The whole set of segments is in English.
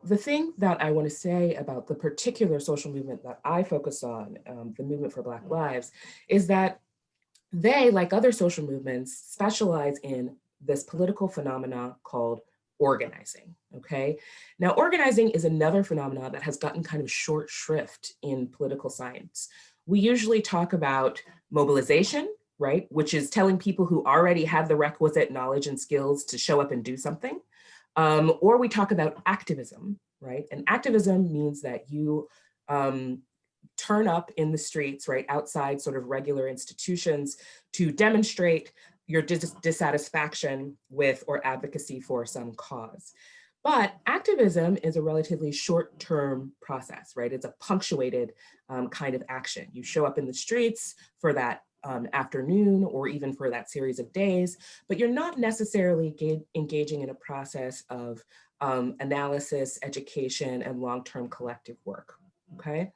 the thing that I want to say about the particular social movement that I focus on, the movement for Black Lives, is that they, like other social movements, specialize in this political phenomena called organizing, okay? Now, organizing is another phenomena that has gotten kind of short shrift in political science. We usually talk about mobilization, right? Which is telling people who already have the requisite knowledge and skills to show up and do something. Or we talk about activism, right? And activism means that you turn up in the streets, right, outside sort of regular institutions to demonstrate your dissatisfaction with or advocacy for some cause. But activism is a relatively short-term process, right? It's a punctuated kind of action. You show up in the streets for that afternoon or even for that series of days, but you're not necessarily engaging in a process of analysis, education, and long-term collective work, okay?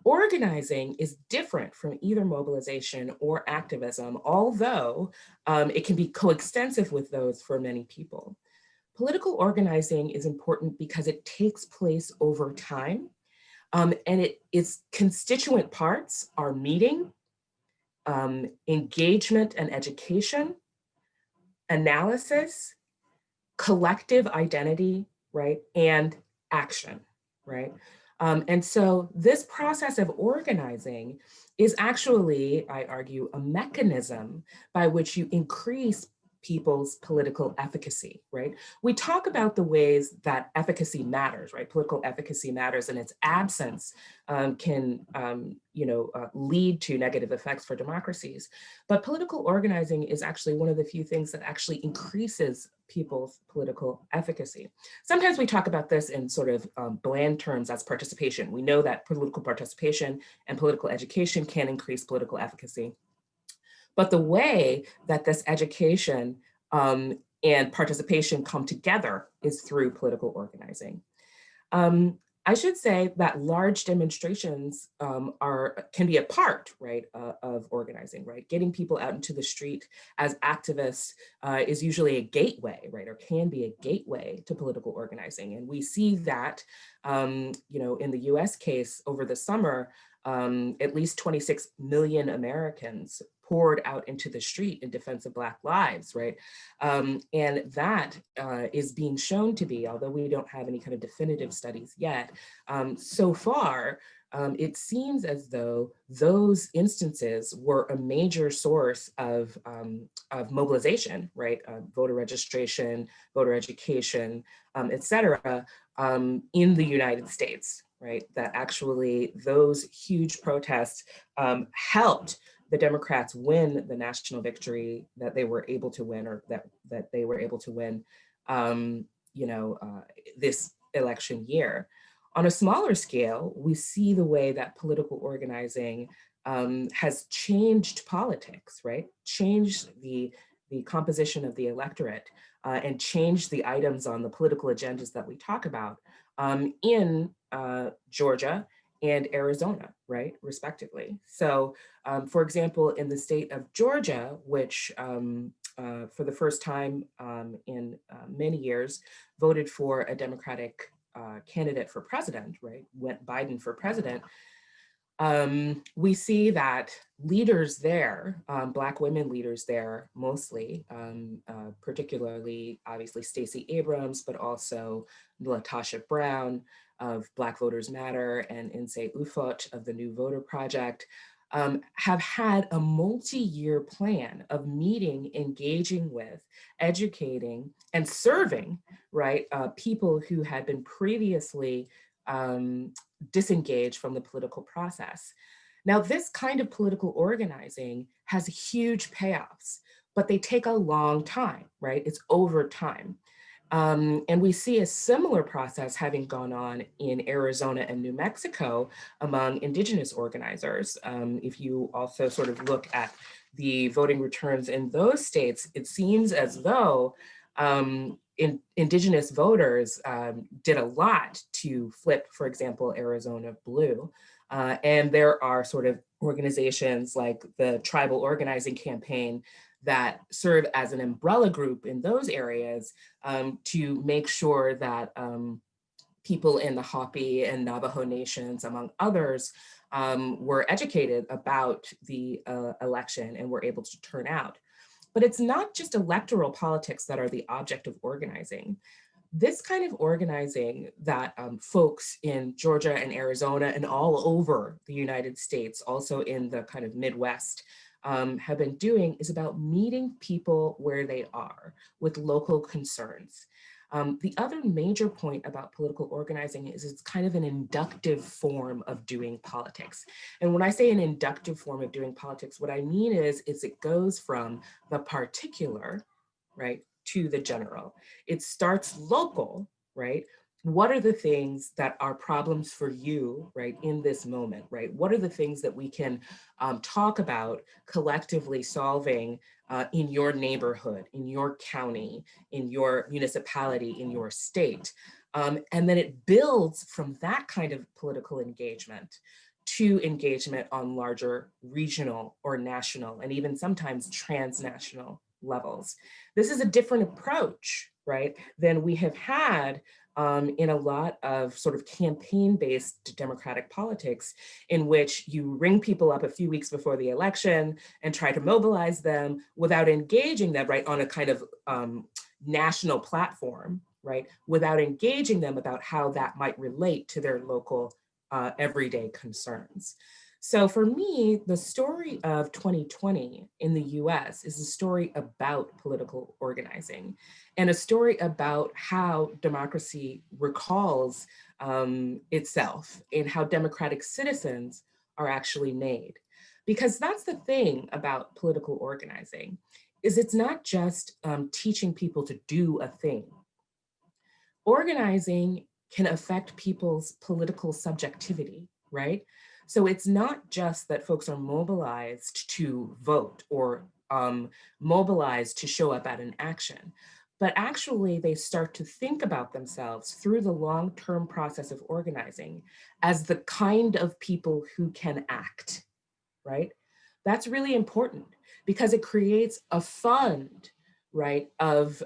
Organizing is different from either mobilization or activism, although it can be coextensive with those for many people. Political organizing is important because it takes place over time, and its constituent parts are meeting, engagement and education, analysis, collective identity, right, and action, right? And so this process of organizing is actually, I argue, a mechanism by which you increase people's political efficacy, right? We talk about the ways that efficacy matters, right? Political efficacy matters, and its absence can, lead to negative effects for democracies. But political organizing is actually one of the few things that actually increases people's political efficacy. Sometimes we talk about this in sort of bland terms as participation. We know that political participation and political education can increase political efficacy. But the way that this education and participation come together is through political organizing. I should say that large demonstrations can be a part, right, of organizing, right? Getting people out into the street as activists is usually a gateway, right, or can be a gateway to political organizing. And we see that, in the US case over the summer, at least 26 million Americans poured out into the street in defense of Black lives, right? And that is being shown to be, although we don't have any kind of definitive studies yet, so far, it seems as though those instances were a major source of mobilization, right? Voter registration, voter education, et cetera, in the United States, right? That actually those huge protests helped the Democrats win the national victory that they were able to win, or that they were able to win, this election year. On a smaller scale, we see the way that political organizing has changed politics, right? Changed the composition of the electorate and changed the items on the political agendas that we talk about in Georgia and Arizona, right, respectively. So, for example, in the state of Georgia, which for the first time in many years voted for a Democratic candidate for president, right, went Biden for president, we see that leaders there, Black women leaders there mostly, particularly obviously Stacey Abrams, but also LaTosha Brown of Black Voters Matter and Insay Ufot of the New Voter Project, have had a multi-year plan of meeting, engaging with, educating, and serving, right, people who had been previously disengaged from the political process. Now, this kind of political organizing has huge payoffs, but they take a long time, right? It's over time. And we see a similar process having gone on in Arizona and New Mexico among indigenous organizers. If you also sort of look at the voting returns in those states, it seems as though indigenous voters did a lot to flip, for example, Arizona blue. And there are sort of organizations like the Tribal Organizing Campaign that serve as an umbrella group in those areas to make sure that people in the Hopi and Navajo nations, among others, were educated about the election and were able to turn out. But it's not just electoral politics that are the object of organizing. This kind of organizing that folks in Georgia and Arizona and all over the United States, also in the kind of Midwest, have been doing is about meeting people where they are with local concerns. The other major point about political organizing is it's kind of an inductive form of doing politics. And when I say an inductive form of doing politics, what I mean is it goes from the particular, right, to the general. It starts local, right? What are the things that are problems for you, right, in this moment, right? What are the things that we can talk about collectively solving in your neighborhood, in your county, in your municipality, in your state? And then it builds from that kind of political engagement to engagement on larger regional or national and even sometimes transnational levels. This is a different approach, right, than we have had in a lot of sort of campaign-based democratic politics, in which you ring people up a few weeks before the election and try to mobilize them without engaging them, right, on a kind of national platform, right, without engaging them about how that might relate to their local everyday concerns. So for me, the story of 2020 in the US is a story about political organizing and a story about how democracy recalls itself and how democratic citizens are actually made. Because that's the thing about political organizing, is it's not just teaching people to do a thing. Organizing can affect people's political subjectivity, right? So it's not just that folks are mobilized to vote or mobilized to show up at an action, but actually they start to think about themselves through the long-term process of organizing as the kind of people who can act, right? That's really important because it creates a fund, right, of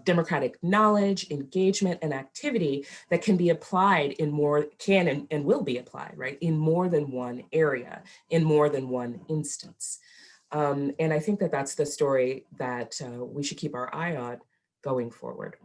democratic knowledge, engagement, and activity that can be applied in more, and will be applied, right, in more than one area, in more than one instance. And I think that that's the story that we should keep our eye on going forward.